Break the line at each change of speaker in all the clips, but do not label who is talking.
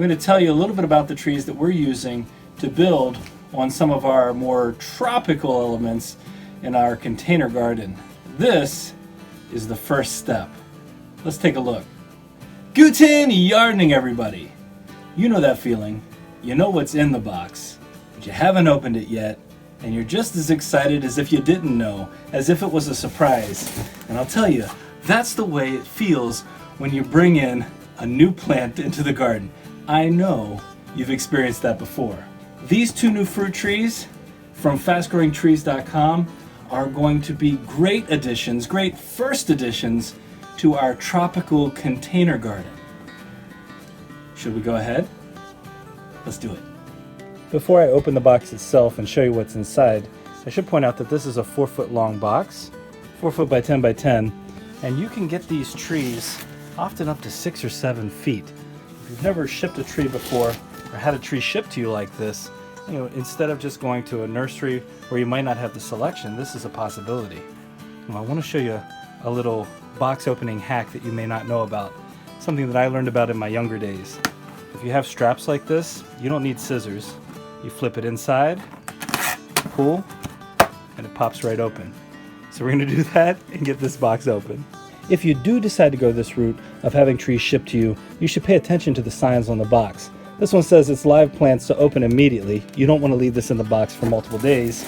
going to tell you a little bit about the trees that we're using to build on some of our more tropical elements in our container garden. This is the first step. Let's take a look. Guten Yardening, everybody. You know that feeling. You know what's in the box, but you haven't opened it yet, and you're just as excited as if you didn't know, as if it was a surprise. And I'll tell you, that's the way it feels when you bring in a new plant into the garden. I know you've experienced that before. These two new fruit trees from fastgrowingtrees.com are going to be great additions, great first additions to our tropical container garden. Should we go ahead? Let's do it. Before I open the box itself and show you what's inside, I should point out that this is a 4-foot long box, 4 foot by 10 by 10, and you can get these trees often up to 6 or 7 feet. If you've never shipped a tree before or had a tree shipped to you like this, instead of just going to a nursery where you might not have the selection, this is a possibility. I want to show you a little box opening hack that you may not know about, something that I learned about in my younger days. If you have straps like this, you don't need scissors. You flip it inside, pull, and it pops right open. So we're going to do that and get this box open. If you do decide to go this route of having trees shipped to you, you should pay attention to the signs on the box. This one says it's live plants to open immediately. You don't want to leave this in the box for multiple days.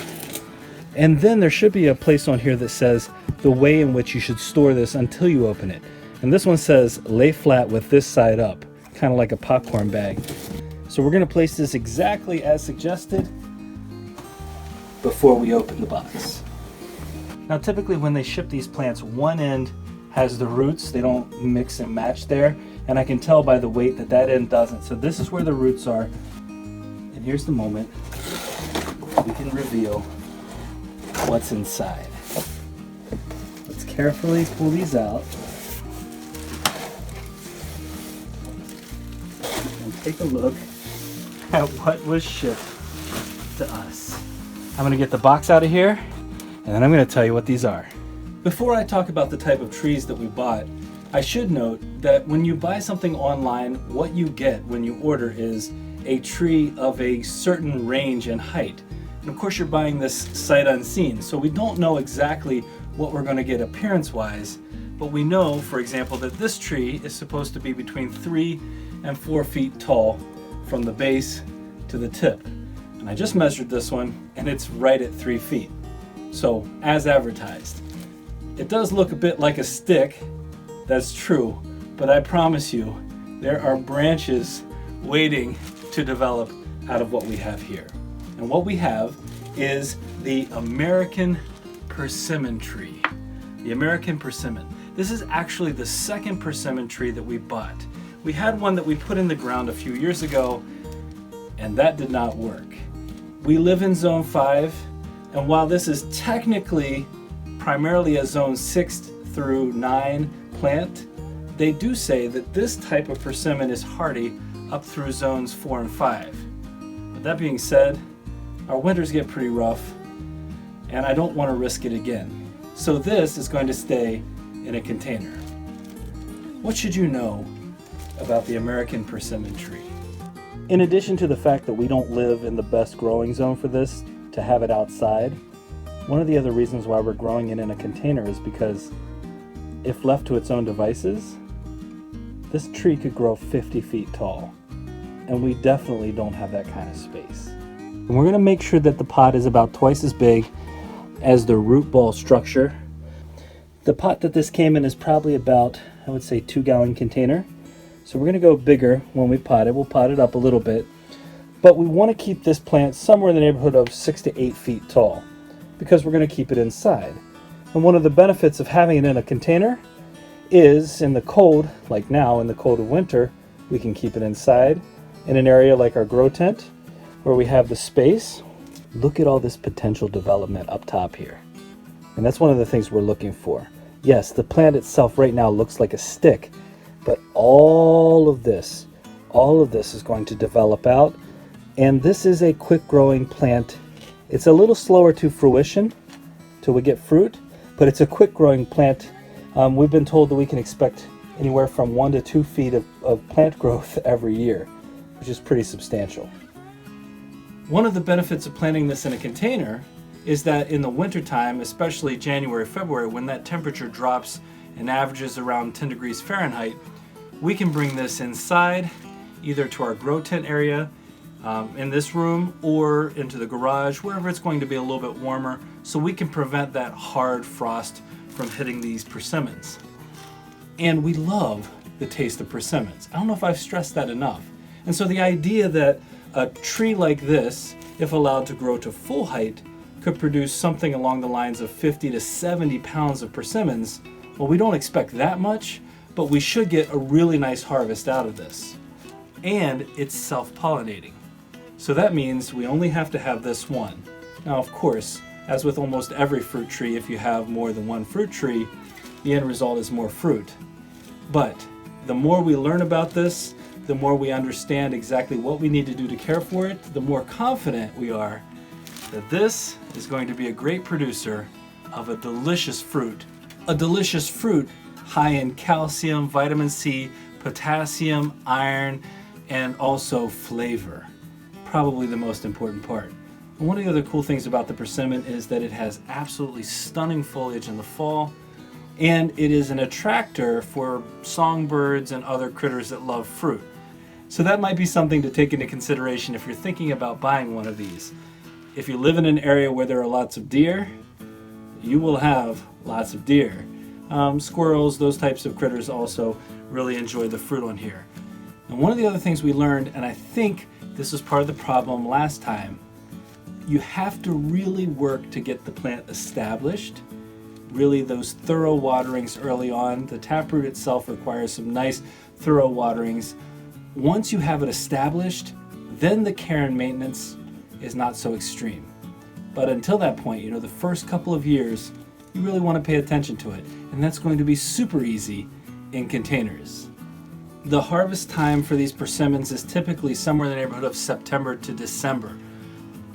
And then there should be a place on here that says the way in which you should store this until you open it. And this one says lay flat with this side up, kind of like a popcorn bag. So we're going to place this exactly as suggested before we open the box. Now typically when they ship these plants, one end has the roots. They don't mix and match there, and I can tell by the weight that that end doesn't. So this is where the roots are, and here's the moment we can reveal what's inside. Let's carefully pull these out and take a look at what was shipped to us. I'm going to get the box out of here, and then I'm going to tell you what these are. Before I talk about the type of trees that we bought, I should note that when you buy something online, what you get when you order is a tree of a certain range and height. And of course you're buying this sight unseen, so we don't know exactly what we're going to get appearance-wise, but we know, for example, that this tree is supposed to be between 3 and 4 feet tall from the base to the tip. And I just measured this one, and it's right at 3 feet. So, as advertised. It does look a bit like a stick, that's true, but I promise you, there are branches waiting to develop out of what we have here. And what we have is the American Persimmon tree. The American Persimmon. This is actually the second persimmon tree that we bought. We had one that we put in the ground a few years ago, and that did not work. We live in Zone 5, and while this is technically primarily a Zone 6 through 9 plant, they do say that this type of persimmon is hardy up through Zones 4 and 5. But that being said, our winters get pretty rough, and I don't want to risk it again. So this is going to stay in a container. What should you know about the American Persimmon tree? In addition to the fact that we don't live in the best growing zone for this, to have it outside, one of the other reasons why we're growing it in a container is because if left to its own devices, this tree could grow 50 feet tall, and we definitely don't have that kind of space. And we're going to make sure that the pot is about twice as big as the root ball structure. The pot that this came in is probably about, I would say, 2-gallon container. So we're going to go bigger when we pot it. We'll pot it up a little bit. But we want to keep this plant somewhere in the neighborhood of 6 to 8 feet tall because we're going to keep it inside. And one of the benefits of having it in a container is in the cold, like now in the cold of winter, we can keep it inside in an area like our grow tent where we have the space. Look at all this potential development up top here. And that's one of the things we're looking for. Yes, the plant itself right now looks like a stick, but all of this is going to develop out. And this is a quick growing plant. It's a little slower to fruition till we get fruit, but it's a quick growing plant. We've been told that we can expect anywhere from 1 to 2 feet of plant growth every year. which is pretty substantial. One of the benefits of planting this in a container is that in the wintertime, especially January, February, when that temperature drops and averages around 10 degrees Fahrenheit, we can bring this inside, either to our grow tent area, in this room, or into the garage, wherever it's going to be a little bit warmer, so we can prevent that hard frost from hitting these persimmons. And we love the taste of persimmons. I don't know if I've stressed that enough. And so the idea that a tree like this, if allowed to grow to full height, could produce something along the lines of 50 to 70 pounds of persimmons, well, we don't expect that much, but we should get a really nice harvest out of this. And it's self-pollinating. So that means we only have to have this one. Now, of course, as with almost every fruit tree, if you have more than one fruit tree, the end result is more fruit. But the more we learn about this, the more we understand exactly what we need to do to care for it, the more confident we are that this is going to be a great producer of a delicious fruit. A delicious fruit high in calcium, vitamin C, potassium, iron, and also flavor. Probably the most important part. And one of the other cool things about the persimmon is that it has absolutely stunning foliage in the fall, and it is an attractor for songbirds and other critters that love fruit. So that might be something to take into consideration if you're thinking about buying one of these. If you live in an area where there are lots of deer, you will have lots of deer. Squirrels, those types of critters also really enjoy the fruit on here. And one of the other things we learned, and I think this was part of the problem last time, you have to really work to get the plant established. Really, those thorough waterings early on. The taproot itself requires some nice thorough waterings. Once you have it established, then the care and maintenance is not so extreme. But until that point, the first couple of years, you really want to pay attention to it. And that's going to be super easy in containers. The harvest time for these persimmons is typically somewhere in the neighborhood of September to December.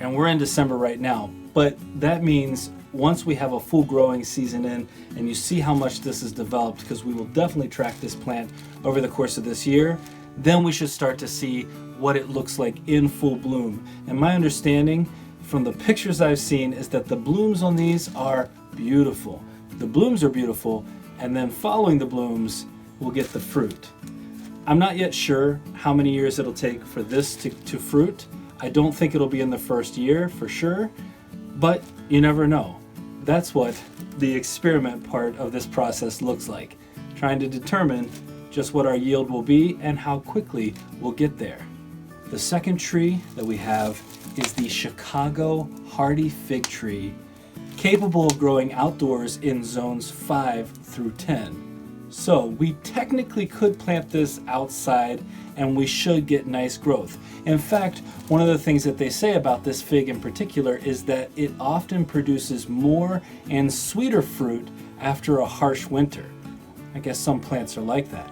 And we're in December right now. But that means once we have a full growing season in and you see how much this has developed, because we will definitely track this plant over the course of this year, then we should start to see what it looks like in full bloom. And my understanding from the pictures I've seen is that the blooms on these are beautiful. The blooms are beautiful, and then following the blooms, we'll get the fruit. I'm not yet sure how many years it'll take for this to fruit. I don't think it'll be in the first year for sure, but you never know. That's what the experiment part of this process looks like, trying to determine just what our yield will be and how quickly we'll get there. The second tree that we have is the Chicago hardy fig tree, capable of growing outdoors in zones 5 through 10. So we technically could plant this outside and we should get nice growth. In fact, one of the things that they say about this fig in particular is that it often produces more and sweeter fruit after a harsh winter. I guess some plants are like that.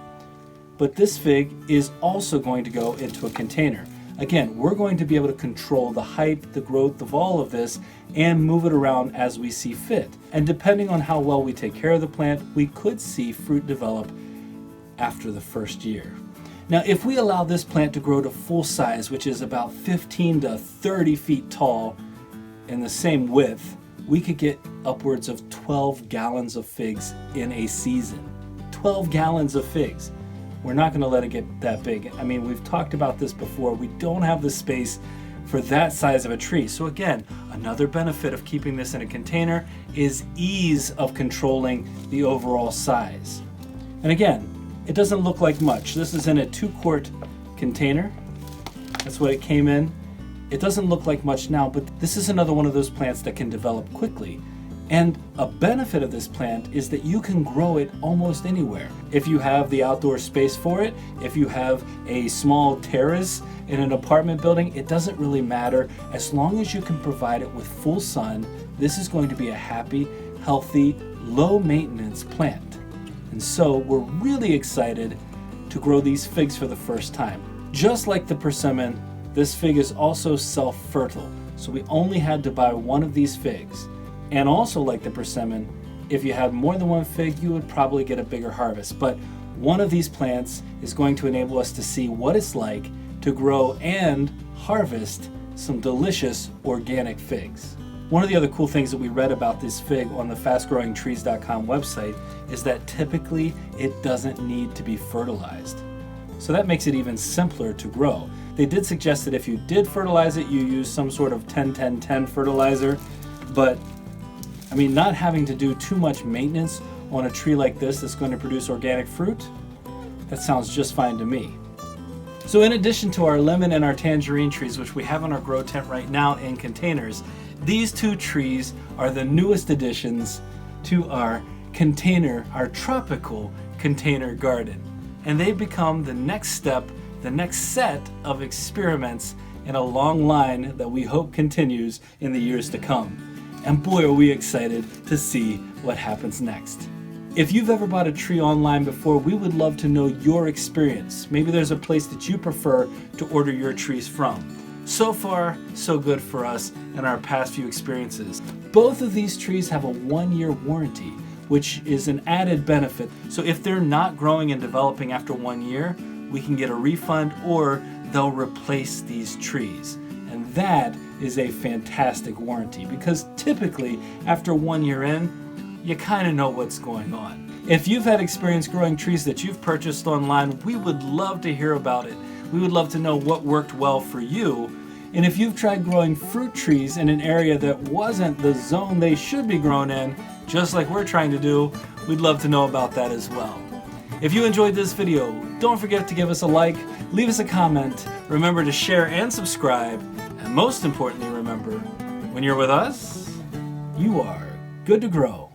But this fig is also going to go into a container. Again, we're going to be able to control the height, the growth of all of this, and move it around as we see fit. And depending on how well we take care of the plant, we could see fruit develop after the first year. Now, if we allow this plant to grow to full size, which is about 15 to 30 feet tall in the same width, we could get upwards of 12 gallons of figs in a season. 12 gallons of figs. We're not going to let it get that big. I mean, we've talked about this before. We don't have the space for that size of a tree. So again, another benefit of keeping this in a container is ease of controlling the overall size. And again, it doesn't look like much. This is in a 2-quart container. That's what it came in. It doesn't look like much now, but this is another one of those plants that can develop quickly. And a benefit of this plant is that you can grow it almost anywhere. If you have the outdoor space for it, if you have a small terrace in an apartment building, it doesn't really matter. As long as you can provide it with full sun, this is going to be a happy, healthy, low maintenance plant. And so we're really excited to grow these figs for the first time. Just like the persimmon, this fig is also self-fertile. So we only had to buy one of these figs. And also like the persimmon, if you had more than one fig, you would probably get a bigger harvest. But one of these plants is going to enable us to see what it's like to grow and harvest some delicious organic figs. One of the other cool things that we read about this fig on the fastgrowingtrees.com website is that typically it doesn't need to be fertilized. So that makes it even simpler to grow. They did suggest that if you did fertilize it, you use some sort of 10-10-10 fertilizer, but I mean, not having to do too much maintenance on a tree like this that's going to produce organic fruit, that sounds just fine to me. So in addition to our lemon and our tangerine trees, which we have in our grow tent right now in containers, these two trees are the newest additions to our container, our tropical container garden. And they become the next step, the next set of experiments in a long line that we hope continues in the years to come. And boy, are we excited to see what happens next. If you've ever bought a tree online before, we would love to know your experience. Maybe there's a place that you prefer to order your trees from. So far, so good for us in our past few experiences. Both of these trees have a 1-year warranty, which is an added benefit. So if they're not growing and developing after 1 year, we can get a refund or they'll replace these trees. And that is a fantastic warranty because typically after 1 year in, you kind of know what's going on. If you've had experience growing trees that you've purchased online, we would love to hear about it. We would love to know what worked well for you. And if you've tried growing fruit trees in an area that wasn't the zone they should be grown in, just like we're trying to do, we'd love to know about that as well. If you enjoyed this video, don't forget to give us a like, leave us a comment, remember to share and subscribe, and most importantly remember, when you're with us, you are good to grow.